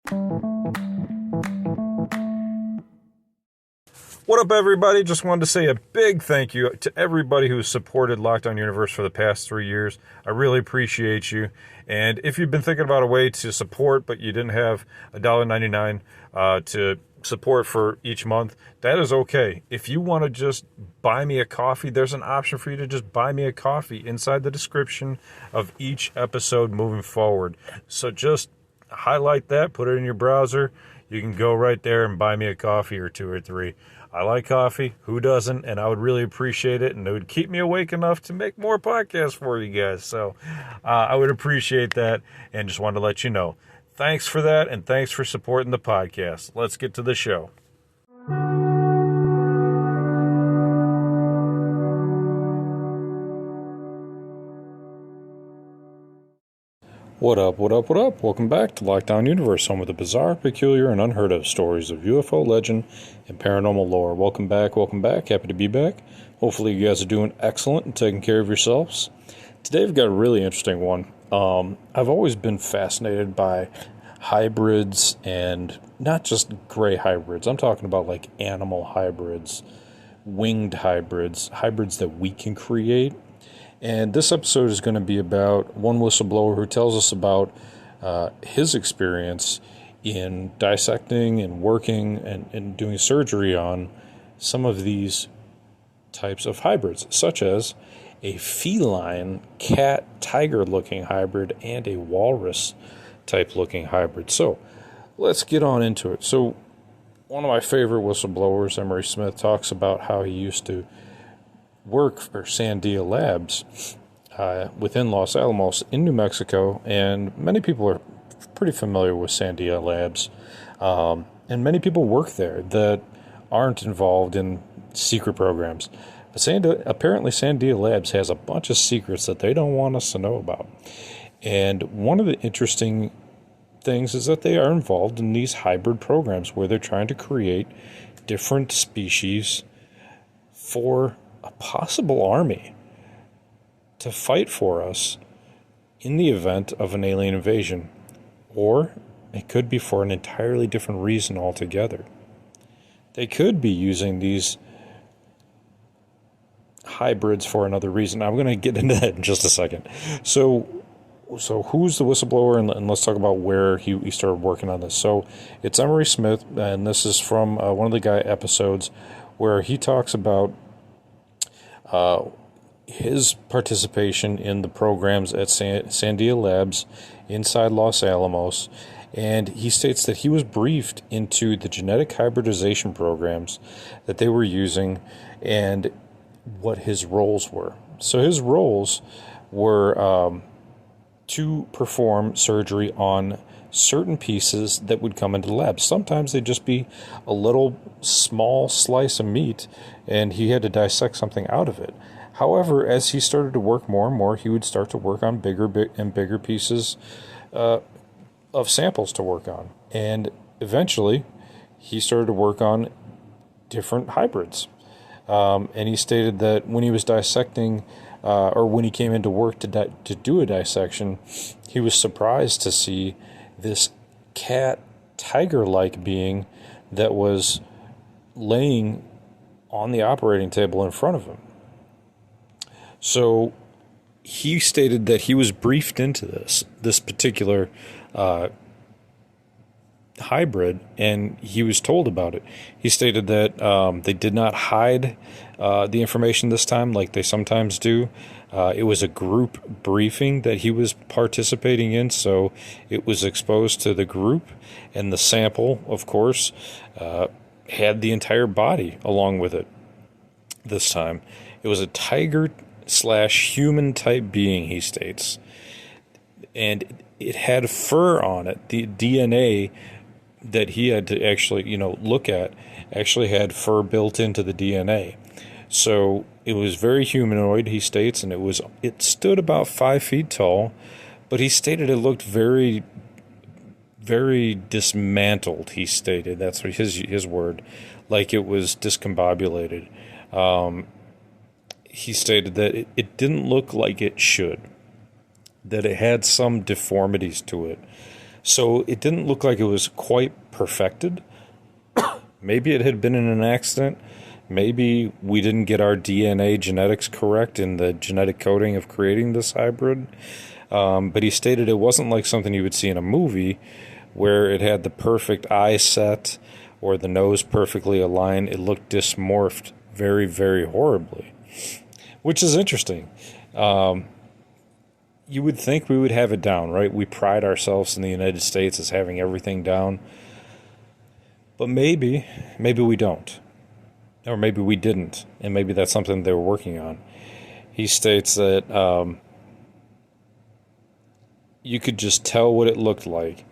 What up, everybody? Just wanted to say a big thank you to everybody who's supported Lockdown Universe for the past 3 years. I really appreciate you. And if you've been thinking about a way to support, but you didn't have $1.99 to support for each month, that is okay. If you want to just buy me a coffee, there's an option for you to just buy me a coffee inside the description of each episode moving forward. So just highlight that, put it in your browser. You can go right there and buy me a coffee or 2 or 3. I like coffee. Who doesn't? And I would really appreciate it. And it would keep me awake enough to make more podcasts for you guys. So I would appreciate that. And just wanted to let you know. Thanks for that. And thanks for supporting the podcast. Let's get to the show. What up, what up, what up? Welcome back to Lockdown Universe, home of the bizarre, peculiar, and unheard of stories of UFO legend and paranormal lore. Welcome back, welcome back. Happy to be back. Hopefully you guys are doing excellent and taking care of yourselves. Today I've got a really interesting one. I've always been fascinated by hybrids, and not just gray hybrids. I'm talking about like animal hybrids, winged hybrids, hybrids that we can create. And this episode is going to be about one whistleblower who tells us about his experience in dissecting and working and doing surgery on some of these types of hybrids, such as a feline cat-tiger-looking hybrid and a walrus-type-looking hybrid. So let's get on into it. So one of my favorite whistleblowers, Emery Smith, talks about how he used to work for Sandia Labs within Los Alamos in New Mexico, and many people are pretty familiar with Sandia Labs, and many people work there that aren't involved in secret programs. But apparently Sandia Labs has a bunch of secrets that they don't want us to know about. And one of the interesting things is that they are involved in these hybrid programs where they're trying to create different species for a possible army to fight for us in the event of an alien invasion, or it could be for an entirely different reason altogether. They could be using these hybrids for another reason. I'm going to get into that in just a second. So who's the whistleblower, and let's talk about where he started working on this. So it's Emery Smith, and this is from one of the guy episodes where he talks about his participation in the programs at Sandia Labs inside Los Alamos, and he states that he was briefed into the genetic hybridization programs that they were using and what his roles were. So his roles were to perform surgery on certain pieces that would come into the lab. Sometimes they'd just be a little small slice of meat, and he had to dissect something out of it. However, as he started to work more and more, he would start to work on bigger and bigger pieces of samples to work on. And eventually, he started to work on different hybrids. And he stated that when he was dissecting, or when he came into work to do a dissection, he was surprised to see this cat-tiger-like being that was laying on the operating table in front of him. So he stated that he was briefed into this particular hybrid, and he was told about it. He stated that they did not hide the information this time like they sometimes do. It was a group briefing that he was participating in, so it was exposed to the group, and the sample, of course, had the entire body along with it this time. It was a tiger/human type being, he states, and it had fur on it. The DNA that he had to actually, look at actually had fur built into the DNA. So it was very humanoid, he states, and it stood about 5 feet tall, but he stated it looked very, very dismantled, he stated. That's what his word, like it was discombobulated. He stated that it didn't look like it should, that it had some deformities to it. So it didn't look like it was quite perfected. Maybe it had been in an accident. Maybe we didn't get our DNA genetics correct in the genetic coding of creating this hybrid. But he stated it wasn't like something you would see in a movie where it had the perfect eye set or the nose perfectly aligned. It looked dysmorphed very, very horribly, which is interesting. You would think we would have it down, right? We pride ourselves in the United States as having everything down. But maybe we don't. Or maybe we didn't. And maybe that's something they were working on. He states that you could just tell what it looked like.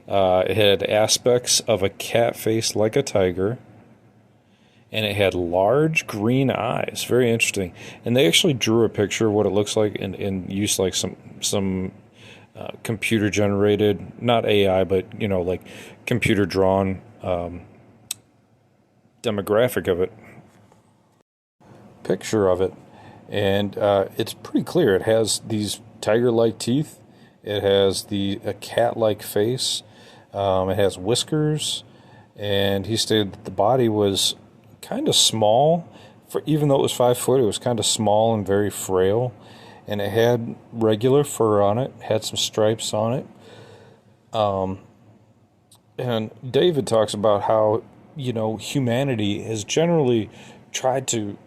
It had aspects of a cat face like a tiger. And it had large green eyes. Very interesting. And they actually drew a picture of what it looks like and used like some computer generated, not AI, but like computer drawn demographic of it, picture of it, and it's pretty clear. It has these tiger-like teeth. It has a cat-like face. It has whiskers, and he stated that the body was kind of small. Even though it was 5 foot, it was kind of small and very frail, and it had regular fur on it. Had some stripes on it. And David talks about how humanity has generally tried to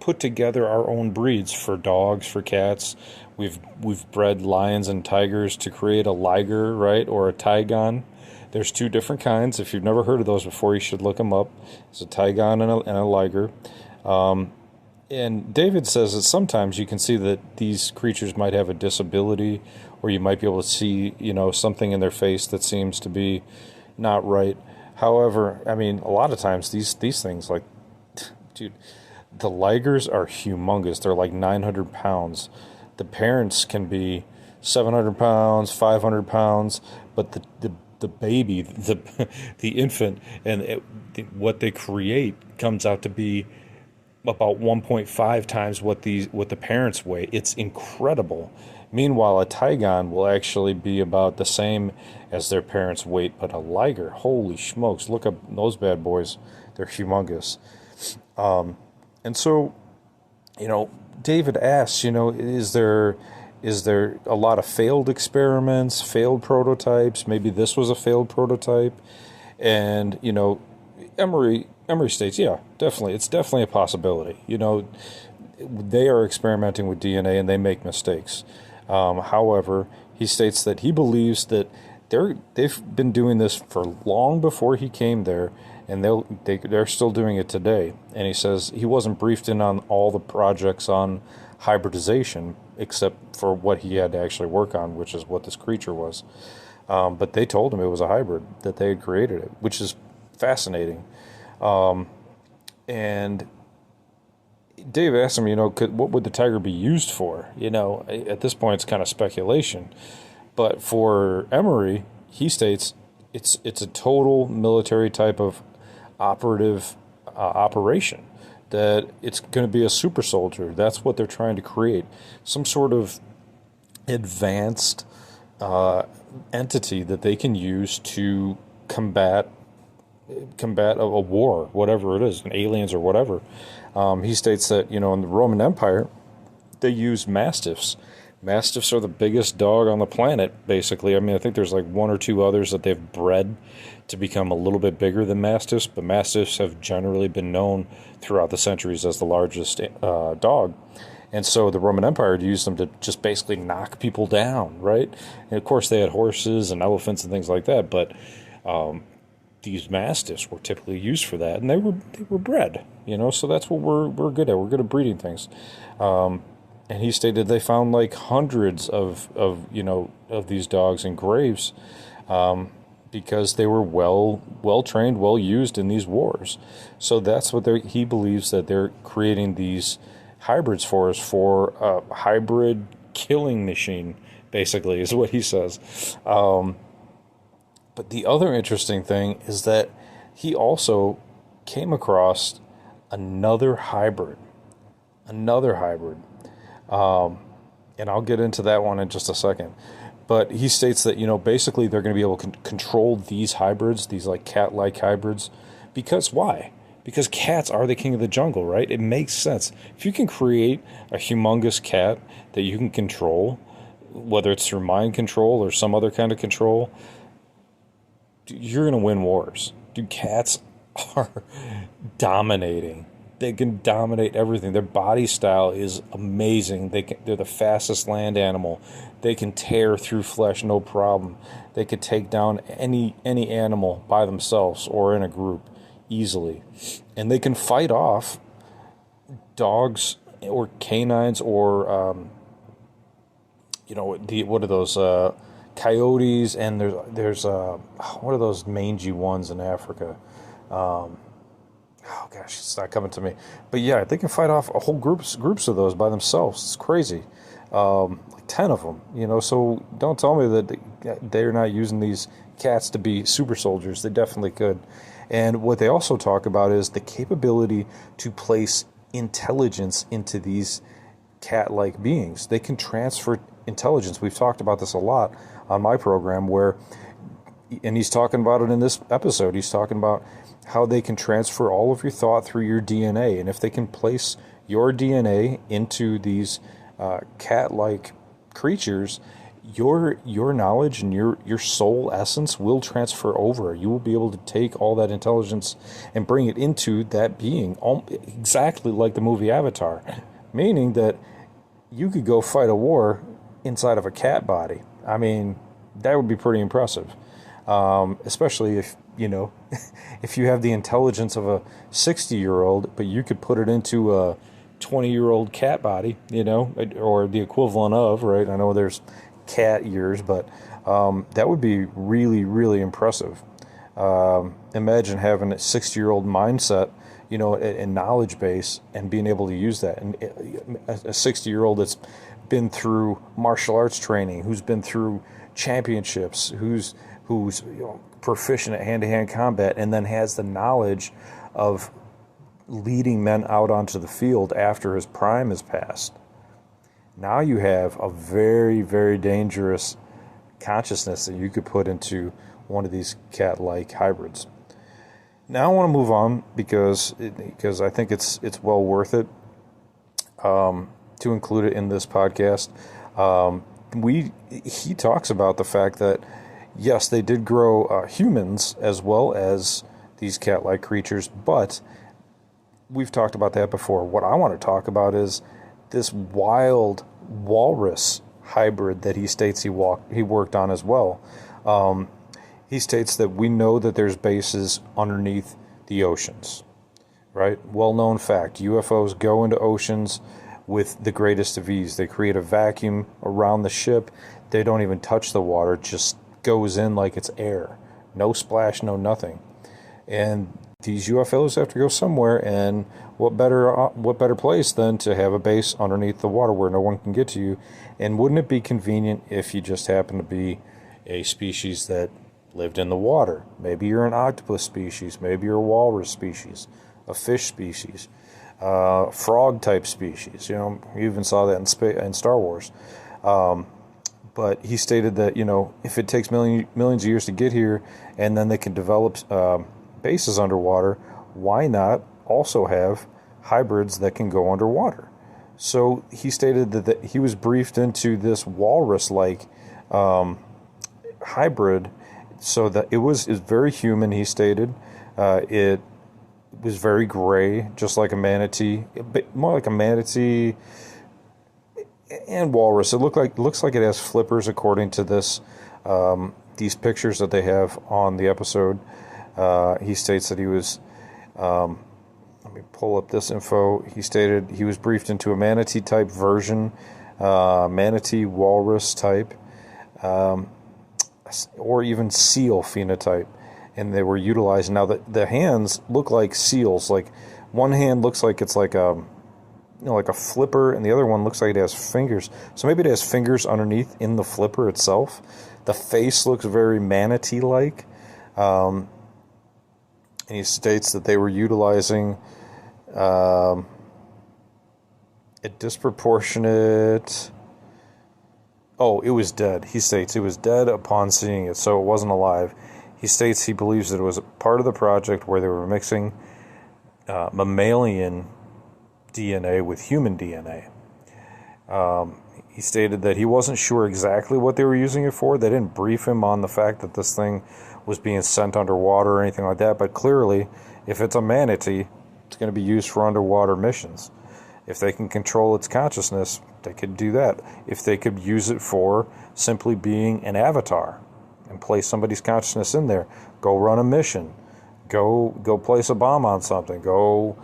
put together our own breeds for dogs, for cats. We've bred lions and tigers to create a liger, right, or a tigon. There's 2 different kinds. If you've never heard of those before, you should look them up. It's a tigon and a liger. And David says that sometimes you can see that these creatures might have a disability, or you might be able to see, something in their face that seems to be not right. However, I mean, a lot of times these things, like, dude, the ligers are humongous. They're like 900 pounds. The parents can be 700 pounds, 500 pounds, but the baby, the infant, and what they create comes out to be about 1.5 times what the parents weigh. It's incredible. Meanwhile, a tigon will actually be about the same as their parents' weight, but a liger, holy smokes, look up those bad boys. They're humongous. And so, David asks, is there a lot of failed experiments, failed prototypes? Maybe this was a failed prototype. And, Emery states, yeah, definitely. It's definitely a possibility. They are experimenting with DNA and they make mistakes. However, he states that he believes that they've been doing this for long before he came there, and they're still doing it today. And he says he wasn't briefed in on all the projects on hybridization except for what he had to actually work on, which is what this creature was. But they told him it was a hybrid, that they had created it, which is fascinating. And Dave asked him, what would the tiger be used for? At this point, it's kind of speculation. But for Emery, he states it's a total military type of operation. That it's going to be a super soldier. That's what they're trying to create. Some sort of advanced entity that they can use to combat a war, whatever it is, aliens or whatever. He states that, in the Roman Empire, they use mastiffs. Mastiffs are the biggest dog on the planet, basically. I mean, I think there's like 1 or 2 others that they've bred to become a little bit bigger than mastiffs, but mastiffs have generally been known throughout the centuries as the largest dog. And so the Roman Empire used them to just basically knock people down, right? And of course they had horses and elephants and things like that, but these mastiffs were typically used for that, and they were bred, so that's what we're good at. We're good at breeding things. And he stated they found like hundreds of these dogs in graves, because they were well trained, well used in these wars. So that's what he believes that they're creating these hybrids for us, for a hybrid killing machine, basically, is what he says. But the other interesting thing is that he also came across another hybrid. And I'll get into that one in just a second. But he states that, basically they're going to be able to control these hybrids, these like cat-like hybrids. Because why? Because cats are the king of the jungle, right? It makes sense. If you can create a humongous cat that you can control, whether it's through mind control or some other kind of control, you're going to win wars. Dude, cats are dominating. They can dominate everything. Their body style is amazing. They're the fastest land animal. They can tear through flesh no problem. They could take down any animal by themselves or in a group easily. And they can fight off dogs or canines or what are those coyotes, and there's what are those mangy ones in Africa? Oh gosh, it's not coming to me. But yeah, they can fight off a whole groups of those by themselves. It's crazy. Like 10 of them, so don't tell me that they're not using these cats to be super soldiers. They definitely could. And what they also talk about is the capability to place intelligence into these cat-like beings. They can transfer intelligence. We've talked about this a lot on my program and he's talking about it in this episode. He's talking about how they can transfer all of your thought through your DNA. And if they can place your DNA into these cat-like creatures, your knowledge and your soul essence will transfer over. You will be able to take all that intelligence and bring it into that being, exactly like the movie Avatar, meaning that you could go fight a war inside of a cat body. I mean, that would be pretty impressive, especially if if you have the intelligence of a 60-year-old, but you could put it into a 20-year-old cat body, or the equivalent of, right? I know there's cat ears, but that would be really, really impressive. Imagine having a 60-year-old mindset, and knowledge base, and being able to use that. And a 60-year-old that's been through martial arts training, who's been through championships, who's proficient at hand-to-hand combat, and then has the knowledge of leading men out onto the field after his prime has passed. Now you have a very, very dangerous consciousness that you could put into one of these cat-like hybrids. Now I want to move on because I think it's well worth it to include it in this podcast. He talks about the fact that yes, they did grow humans as well as these cat-like creatures, but we've talked about that before. What I want to talk about is this wild walrus hybrid that he states he worked on as well. He states that we know that there's bases underneath the oceans, right? Well-known fact, UFOs go into oceans with the greatest of ease. They create a vacuum around the ship. They don't even touch the water, just goes in like it's air. No splash, no nothing. And these UFOs have to go somewhere, and what better place than to have a base underneath the water where no one can get to you? And wouldn't it be convenient if you just happen to be a species that lived in the water? Maybe you're an octopus species, maybe you're a walrus species, a fish species, frog type species. You even saw that in Star Wars. But he stated that if it takes millions of years to get here, and then they can develop bases underwater, why not also have hybrids that can go underwater? So he stated that he was briefed into this walrus-like hybrid, so that it was very human. He stated it was very gray, just like a manatee, more like a manatee and walrus. It looks like it has flippers, according to these pictures that they have on the episode. He states that he was, let me pull up this info. He stated he was briefed into a manatee type version, manatee walrus type, or even seal phenotype. And they were utilized. Now the hands look like seals. Like one hand looks like it's like a flipper, and the other one looks like it has fingers. So maybe it has fingers underneath in the flipper itself. The face looks very manatee-like. And he states that they were utilizing a disproportionate Oh, it was dead. He states it was dead upon seeing it, so it wasn't alive. He states he believes that it was part of the project where they were mixing mammalian DNA with human DNA. He stated that he wasn't sure exactly what they were using it for. They didn't brief him on the fact that this thing was being sent underwater or anything like that, but clearly, if it's a manatee, it's going to be used for underwater missions. If they can control its consciousness, they could do that. If they could use it for simply being an avatar and place somebody's consciousness in there, go run a mission, go place a bomb on something, go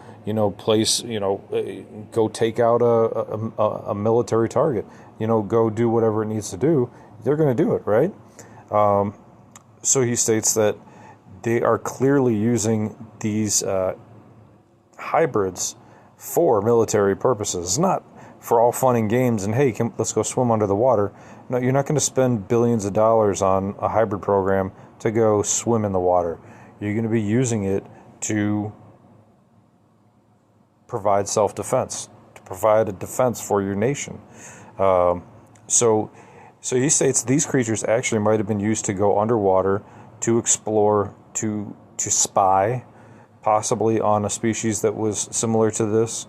go take out a military target, go do whatever it needs to do, they're going to do it, right? So he states that they are clearly using these hybrids for military purposes. It's not for all fun and games and, hey, let's go swim under the water. No, you're not going to spend billions of dollars on a hybrid program to go swim in the water. You're going to be using it to provide self-defense, to provide a defense for your nation. So he states these creatures actually might have been used to go underwater, to explore, to spy, possibly on a species that was similar to this,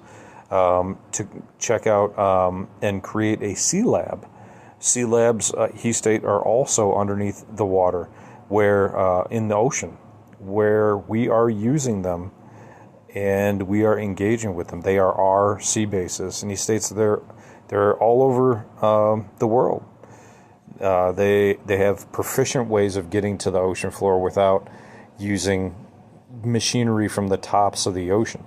to check out and create a sea lab. Sea labs, he states, are also underneath the water, where in the ocean, where we are using them and we are engaging with them. They are our sea bases, and he states that they're all over the world. They have proficient ways of getting to the ocean floor without using machinery from the tops of the ocean.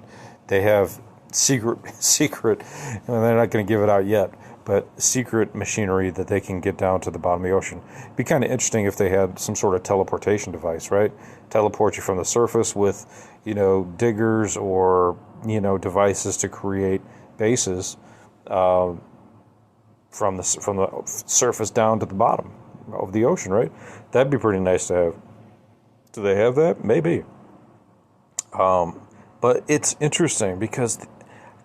They have secret, and they're not going to give it out yet, but secret machinery that they can get down to the bottom of the ocean. It'd be kind of interesting if they had some sort of teleportation device, right? Teleport you from the surface with, diggers or, devices to create bases from the surface down to the bottom of the ocean, right? That'd be pretty nice to have. Do they have that? Maybe. But it's interesting because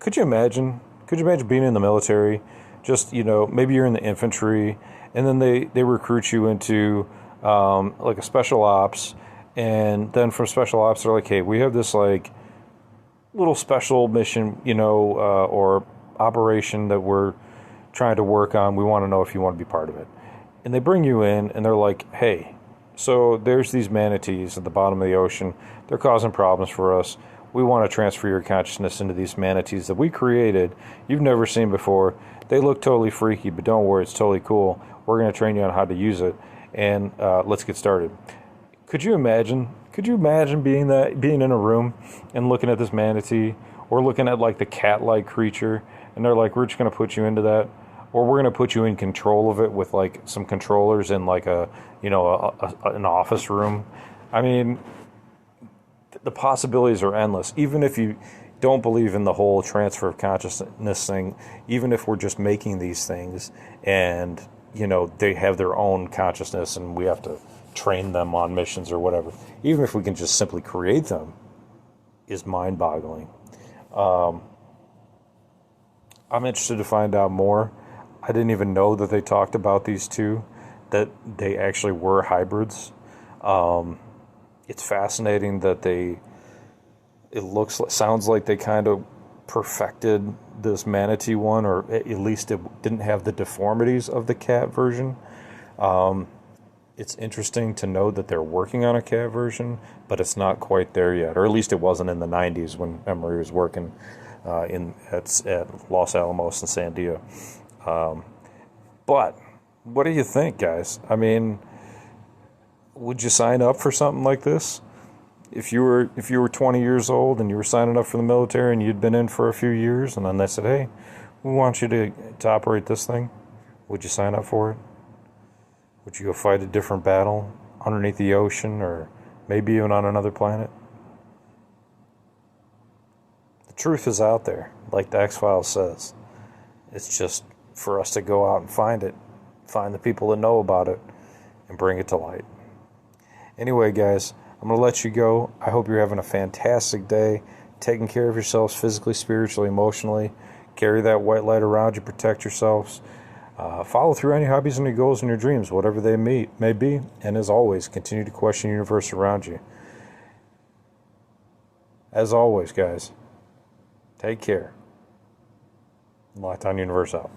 could you imagine being in the military? Just, maybe you're in the infantry, and then they recruit you into like a special ops, and then from special ops they're like, hey, we have this like little special mission, or operation that we're trying to work on. We want to know if you want to be part of it. And they bring you in, and they're like, hey, so there's these manatees at the bottom of the ocean. They're causing problems for us. We want to transfer your consciousness into these manatees that we created. You've never seen before. They look totally freaky, but don't worry, it's totally cool. We're going to train you on how to use it, and let's get started. Could you imagine being in a room and looking at this manatee, or looking at like the cat-like creature, and they're like, we're just going to put you into that, or we're going to put you in control of it with like some controllers in like an office room. I mean, the possibilities are endless. Even if you don't believe in the whole transfer of consciousness thing, even if we're just making these things and, they have their own consciousness and we have to train them on missions or whatever, even if we can just simply create them, is mind-boggling. I'm interested to find out more. I didn't even know that they talked about these two, that they actually were hybrids. It's fascinating that sounds like they kind of perfected this manatee one, or at least it didn't have the deformities of the cat version. It's interesting to know that they're working on a cat version, but it's not quite there yet, or at least it wasn't in the 90s when Emery was working at Los Alamos and Sandia. But what do you think, guys? I mean, would you sign up for something like this? If you were 20 years old and you were signing up for the military and you'd been in for a few years, and then they said, hey, we want you to operate this thing, would you sign up for it? Would you go fight a different battle underneath the ocean, or maybe even on another planet? The truth is out there, like the X-Files says. It's just for us to go out and find it, find the people that know about it, and bring it to light. Anyway, guys, I'm going to let you go. I hope you're having a fantastic day, taking care of yourselves physically, spiritually, emotionally. Carry that white light around you, protect yourselves. Follow through any hobbies and your goals and your dreams, whatever they may be. And as always, continue to question the universe around you. As always, guys, take care. Lockdown Universe out.